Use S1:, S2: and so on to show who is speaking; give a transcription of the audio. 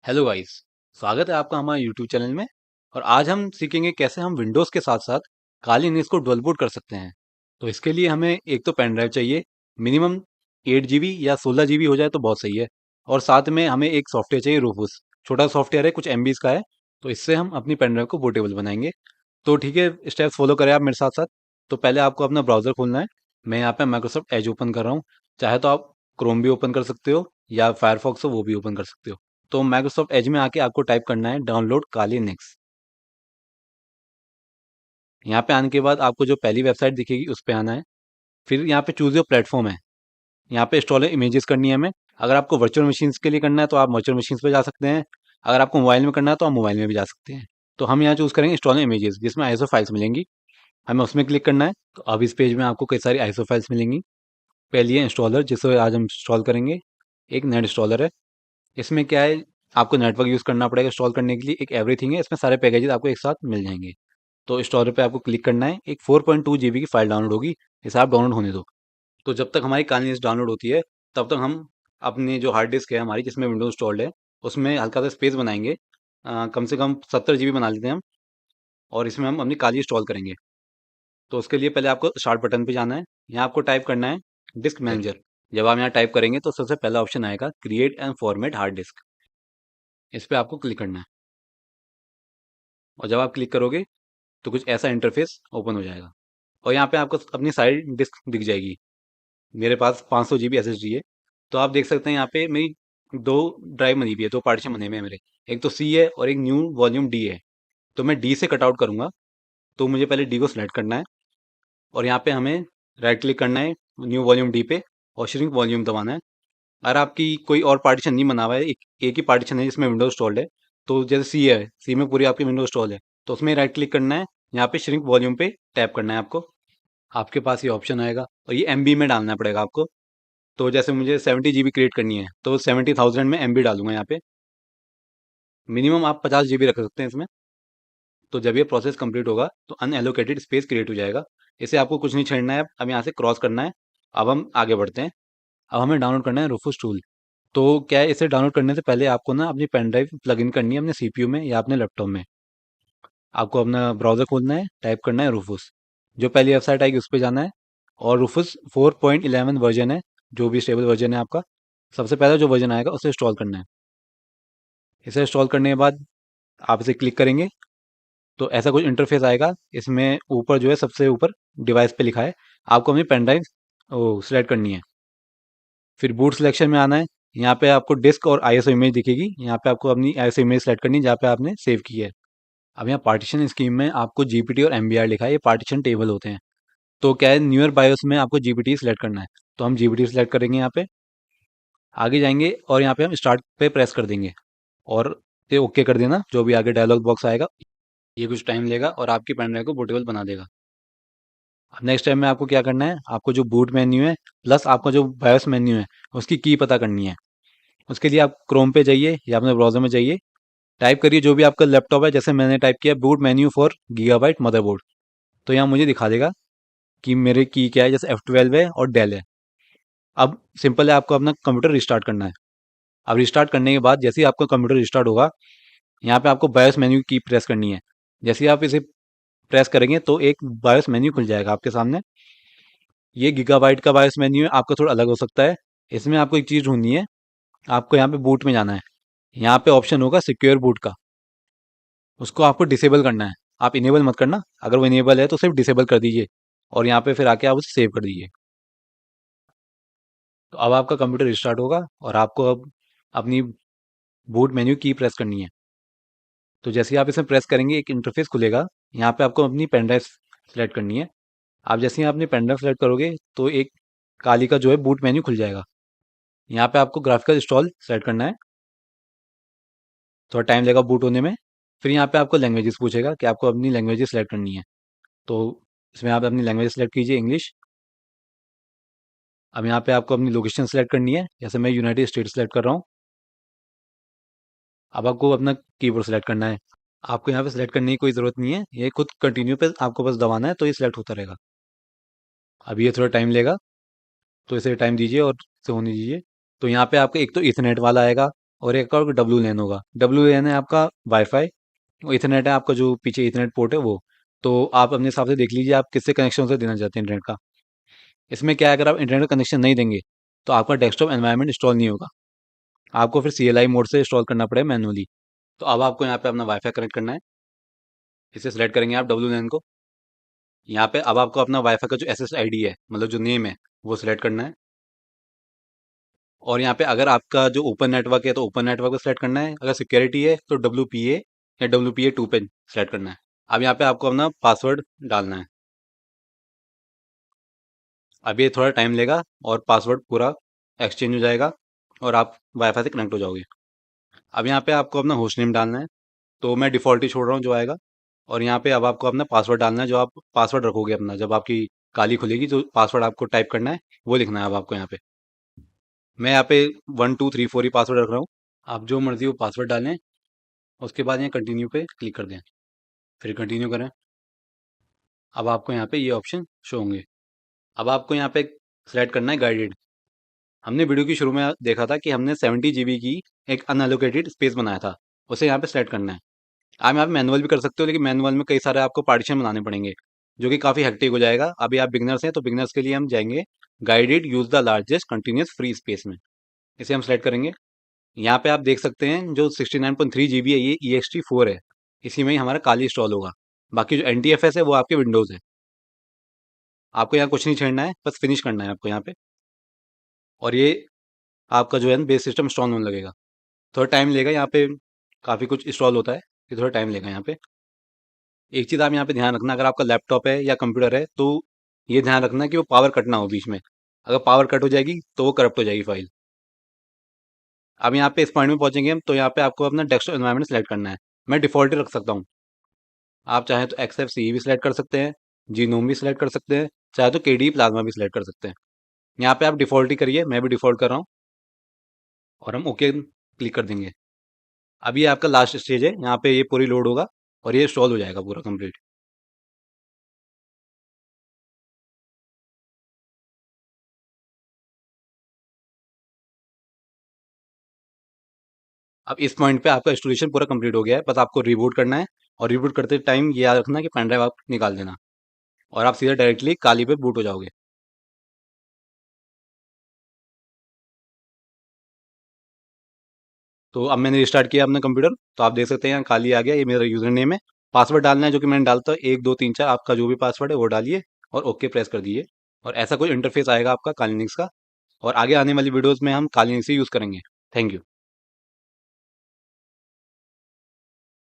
S1: Hello guys. स्वागत है आपका हमारे यूट्यूब चैनल में। और आज हम सीखेंगे कैसे हम विंडोज़ के साथ साथ काली लिनक्स को डुअल बूट कर सकते हैं। तो इसके लिए हमें एक तो पेन ड्राइव चाहिए। मिनिमम 8 GB या 16 GB हो जाए तो बहुत सही है। और साथ में हमें एक सॉफ्टवेयर चाहिए, रूफूस। छोटा सॉफ्टवेयर है, कुछ MBs का है। तो इससे हम अपनी पेन ड्राइव को बूटेबल बनाएंगे। तो ठीक है, स्टेप्स फॉलो करें आप मेरे साथ साथ। तो पहले आपको अपना ब्राउज़र खोलना है। मैं यहाँ पे माइक्रोसॉफ्ट एज ओपन कर रहा हूँ। चाहे तो आप क्रोम भी ओपन कर सकते हो या फायरफॉक्स हो वो भी ओपन कर सकते हो। तो माइक्रोसॉफ्ट एज में आके आपको टाइप करना है डाउनलोड काली लिनक्स। यहाँ पे आने के बाद आपको जो पहली वेबसाइट दिखेगी उस पे आना है। फिर यहाँ पे चूज योर प्लेटफॉर्म है। यहाँ पे इंस्टॉल इमेजेस करनी है हमें। अगर आपको वर्चुअल मशीन्स के लिए करना है तो आप वर्चुअल मशीन्स पे जा सकते हैं। अगर आपको मोबाइल में करना है तो आप मोबाइल में भी जा सकते हैं। तो हम यहाँ चूज करेंगे इंस्टॉल इमेजेस, जिसमें आईएसओ फाइल्स मिलेंगी। हमें उसमें क्लिक करना है। तो अब इस पेज में आपको कई सारी आईएसओ फाइल्स मिलेंगी। पहली है इंस्टॉलर, जिसे आज हम इंस्टॉल करेंगे। एक नेट इंस्टॉलर है। इसमें क्या है, आपको नेटवर्क यूज़ करना पड़ेगा इंस्टॉल करने के लिए। एक एवरीथिंग है, इसमें सारे पैकेजेस आपको एक साथ मिल जाएंगे। तो इंस्टॉलर पे आपको क्लिक करना है। एक 4.2 GB की फाइल डाउनलोड होगी, इसे आप डाउनलोड होने दो। तो जब तक हमारी काइनलिस्ट डाउनलोड होती है, तब तक हम अपनी जो हार्ड डिस्क है हमारी, जिसमें विंडोज इंस्टॉल्ड है, उसमें हल्का सा स्पेस बनाएंगे। कम से कम 70 GB बना लेते हैं हम। और इसमें हम अपनी काली इंस्टॉल करेंगे। तो उसके लिए पहले आपको स्टार्ट बटन पे जाना है। यहाँ आपको टाइप करना है डिस्क मैनेजर। जब आप यहाँ टाइप करेंगे तो सबसे पहला ऑप्शन आएगा create and format hard disk. इस पे आपको क्लिक करना है। और जब आप क्लिक करोगे तो कुछ ऐसा इंटरफेस ओपन हो जाएगा। और यहाँ पे आपको अपनी सारी डिस्क दिख जाएगी। मेरे पास 500 GB SSD है। तो आप देख सकते हैं यहाँ पे मेरी दो ड्राइव बनी हुई है, दो पार्टीशन बने हुए हैं मेरे। एक तो सी है और एक न्यू वॉल्यूम डी है। तो मैं डी से कट आउट करूंगा। तो मुझे पहले डी को सिलेक्ट करना है। और यहाँ पे हमें राइट क्लिक करना है न्यू वॉल्यूम डी पे, और श्रिंक वॉल्यूम दबाना है। अगर आपकी कोई और पार्टीशन नहीं बना हुआ है, एक ही पार्टीशन है जिसमें विंडोज इंस्टॉल्ड है, तो जैसे सी है, सी में पूरी आपकी विंडोज इंस्टॉल है, तो उसमें राइट क्लिक करना है। यहाँ पे श्रिंक वॉल्यूम पे टैप करना है आपको। आपके पास ये ऑप्शन आएगा और ये एमबी में डालना पड़ेगा आपको। तो जैसे मुझे 70 GB क्रिएट करनी है तो 70,000 में एमबी डालूंगा यहाँ पे। मिनिमम आप 50 GB रख सकते हैं इसमें। तो जब ये प्रोसेस कंप्लीट होगा तो अनएलोकेटेड स्पेस क्रिएट हो जाएगा। इसे आपको कुछ नहीं छेड़ना है, अब यहाँ से क्रॉस करना है। अब हम आगे बढ़ते हैं। अब हमें डाउनलोड करना है रूफूस टूल। तो क्या है, इसे डाउनलोड करने से पहले आपको ना अपनी पेन ड्राइव प्लग इन करनी है अपने सीपीयू में या अपने लैपटॉप में। आपको अपना ब्राउजर खोलना है, टाइप करना है रूफूस। जो पहली वेबसाइट आएगी उस पर जाना है। और रूफूस 4.11 वर्जन है, जो भी स्टेबल वर्जन है आपका। सबसे पहला जो वर्जन आएगा उसे इंस्टॉल करना है। इसे इंस्टॉल करने के बाद आप इसे क्लिक करेंगे तो ऐसा कुछ इंटरफेस आएगा। इसमें ऊपर जो है, सबसे ऊपर डिवाइस पे लिखा है, आपको अपनी पेन ड्राइव सिलेक्ट करनी है। फिर बूट सिलेक्शन में आना है। यहाँ पे आपको डिस्क और आईएसओ इमेज दिखेगी। यहाँ पे आपको अपनी आईएसओ इमेज सेलेक्ट करनी है जहाँ पे आपने सेव की है। अब यहाँ पार्टीशन स्कीम में आपको जीपीटी और एमबीआर लिखा है, ये पार्टीशन टेबल होते हैं। तो क्या है, न्यूअर बायोस में आपको जीपीटी सिलेक्ट करना है। तो हम जीपीटी सिलेक्ट करेंगे यहाँ पे। आगे जाएंगे और यहाँ पे हम स्टार्ट पे प्रेस कर देंगे। और ये ओके कर देना, जो भी आगे डायलॉग बॉक्स आएगा। ये कुछ टाइम लेगा और आपकी पेन ड्राइव को बूटेबल बना देगा। अब नेक्स्ट टाइम में आपको क्या करना है, आपको जो बूट मेन्यू है प्लस आपका जो बायोस मेन्यू है, उसकी की पता करनी है। उसके लिए आप क्रोम पे जाइए या अपने ब्राउजर में जाइए। टाइप करिए जो भी आपका लैपटॉप है, जैसे मैंने टाइप किया boot menu for gigabyte motherboard. तो यहाँ मुझे दिखा देगा कि मेरे की क्या है, जैसे F12 है और डेल है। अब सिंपल है, आपको अपना कंप्यूटर रिस्टार्ट करना है। अब रिस्टार्ट करने के बाद जैसे ही आपका कंप्यूटर रिस्टार्ट होगा, यहाँ पे आपको बायोस मेन्यू की प्रेस करनी है। जैसे ही आप इसे प्रेस करेंगे तो एक बायोस मेन्यू खुल जाएगा आपके सामने। ये गीगाबाइट का बायोस मेन्यू है, आपका थोड़ा अलग हो सकता है। इसमें आपको एक चीज़ ढूंढनी है। आपको यहाँ पे बूट में जाना है। यहाँ पे ऑप्शन होगा सिक्योर बूट का, उसको आपको डिसेबल करना है। आप इनेबल मत करना, अगर वो इनेबल है तो सिर्फ डिसेबल कर दीजिए। और यहाँ पे फिर आके आप उसे सेव कर दीजिए। तो अब आपका कंप्यूटर रिस्टार्ट होगा और आपको अब अपनी बूट मेन्यू की प्रेस करनी है। तो जैसे ही आप इसे प्रेस करेंगे एक इंटरफेस खुलेगा। यहाँ पे आपको अपनी पेन ड्राइव सेलेक्ट करनी है। आप जैसे ही अपनी पेन ड्राइव सेलेक्ट करोगे तो एक काली का जो है बूट मेन्यू खुल जाएगा। यहाँ पे आपको ग्राफिकल इंस्टॉल सेलेक्ट करना है। थोड़ा टाइम लगेगा बूट होने में। फिर यहाँ पे आपको लैंग्वेजेस पूछेगा कि आपको अपनी लैंग्वेजेस सेलेक्ट करनी है। तो इसमें आप अपनी लैंग्वेज सेलेक्ट कीजिए, इंग्लिश। अब यहाँ पे आपको अपनी लोकेशन सेलेक्ट करनी है, जैसे मैं यूनाइटेड स्टेट सेलेक्ट कर रहा हूँ। अब आपको अपना कीबोर्ड सेलेक्ट करना है। आपको यहाँ पे सेलेक्ट करने की कोई ज़रूरत नहीं है, ये खुद कंटिन्यू पे आपको बस दबाना है तो ये सिलेक्ट होता रहेगा। अब ये थोड़ा टाइम लेगा, तो इसे टाइम दीजिए और इसे होने दीजिए। तो यहाँ पे आपका एक तो इथरनेट वाला आएगा, और एक और डब्ल्यू लैन होगा। डब्ल्यू लैन है आपका वाईफाई, इथरनेट है आपका जो पीछे इथरनेट पोर्ट है वो। तो आप अपने हिसाब से देख लीजिए आप किससे कनेक्शन से देना चाहते हैं इंटरनेट का। इसमें क्या है, अगर आप इंटरनेट का कनेक्शन नहीं देंगे तो आपका डेस्कटॉप एनवायरनमेंट इंस्टॉल नहीं होगा। आपको फिर CLI मोड से इंस्टॉल करना पड़ेगा मैनुअली। तो अब आपको यहाँ पे अपना वाईफाई कनेक्ट करना है। इसे सिलेक्ट करेंगे आप डब्ल्यू लैन को। यहाँ पे अब आपको अपना वाईफाई का जो SSID है, मतलब जो नेम है, वो सिलेक्ट करना है। और यहाँ पे अगर आपका जो ओपन नेटवर्क है तो ओपन नेटवर्क को सिलेक्ट करना है, अगर सिक्योरिटी है तो WPA या WPA2 पे सिलेक्ट करना है। अब यहाँ पे आपको अपना पासवर्ड डालना है। अब ये थोड़ा टाइम लेगा और पासवर्ड पूरा एक्सचेंज हो जाएगा और आप वाईफाई से कनेक्ट हो जाओगे। अब यहाँ पे आपको अपना होस्ट नेम डालना है। तो मैं डिफ़ॉल्ट ही छोड़ रहा हूँ जो आएगा। और यहाँ पे अब आपको अपना पासवर्ड डालना है, जो आप पासवर्ड रखोगे अपना जब आपकी काली खुलेगी, जो पासवर्ड आपको टाइप करना है वो लिखना है अब आपको यहाँ पे। मैं यहाँ पे 1 2 3 4 ही पासवर्ड रख रहा हूँ। आप जो मर्जी वो पासवर्ड डालें। उसके बाद यहाँ कंटिन्यू पे क्लिक कर दें, फिर कंटिन्यू करें। अब आपको यहाँ पे ये ऑप्शन शो होंगे। अब आपको यहाँ पे सेलेक्ट करना है गाइडेड। हमने वीडियो की शुरू में देखा था कि हमने 70 GB की एक अनएलोकेटेड स्पेस बनाया था, उसे यहाँ पे सेलेक्ट करना है। आप यहाँ पे मैनुअल भी कर सकते हो, लेकिन मैनुअल में कई सारे आपको पार्टीशन बनाने पड़ेंगे जो कि काफ़ी हेक्टिक हो जाएगा। अभी आप बिगनर्स हैं तो बिगनर्स के लिए हम जाएंगे guided use the largest continuous free space में। इसे हम सेलेक्ट करेंगे। यहाँ पे आप देख सकते हैं जो 69.3 GB है ये EXT4 है। इसी में ही हमारा काली इंस्टॉल होगा। बाकी जो NTFS है वो आपके विंडोज़ है। आपको यहाँ कुछ नहीं छेड़ना है, बस फिनिश करना है आपको यहाँ पे। और ये आपका जो है ना बेस सिस्टम इंस्टॉल होने लगेगा। थोड़ा टाइम लेगा यहाँ पे, काफ़ी कुछ इंस्टॉल होता है, ये थोड़ा टाइम लेगा यहाँ पे। एक चीज़ आप यहाँ पे ध्यान रखना, अगर आपका लैपटॉप है या कंप्यूटर है तो ये ध्यान रखना कि वो पावर कट ना हो बीच में। अगर पावर कट हो जाएगी तो वो करप्ट हो जाएगी फाइल। अब यहाँ पे इस पॉइंट में पहुंचेंगे हम, तो यहाँ पे आपको अपना डेस्कटॉप एनवायरनमेंट सेलेक्ट करना है। मैं डिफॉल्ट ही रख सकता हूँ। आप चाहें तो XFCE भी सिलेक्ट कर सकते हैं, जीनोम भी सिलेक्ट कर सकते हैं, चाहे तो KDE प्लाज्मा भी सिलेक्ट कर सकते हैं। यहाँ पे आप डिफॉल्ट ही करिए, मैं भी डिफॉल्ट कर रहा हूँ। और हम ओके क्लिक कर देंगे। अब ये आपका लास्ट स्टेज है, यहाँ पे ये पूरी लोड होगा और ये इंस्टॉल हो जाएगा पूरा कंप्लीट। अब इस पॉइंट पे आपका इंस्टॉलेशन पूरा कंप्लीट हो गया है, बस आपको रिबूट करना है। और रिबूट करते टाइम ये याद रखना कि पेन ड्राइव आप निकाल देना, और आप सीधा डायरेक्टली काली पे बूट हो जाओगे। तो अब मैंने रिस्टार्ट किया अपना कंप्यूटर, तो आप देख सकते हैं यहाँ काली आ गया, ये मेरा यूजर नेम है। पासवर्ड डालना है जो कि मैंने डालता है 1 2 3 4, आपका जो भी पासवर्ड है वो डालिए और ओके प्रेस कर दीजिए। और ऐसा कोई इंटरफेस आएगा आपका कालीनिक्स का। और आगे आने वाली वीडियोस में हम कालीनिक्स ही यूज़ करेंगे। Thank you.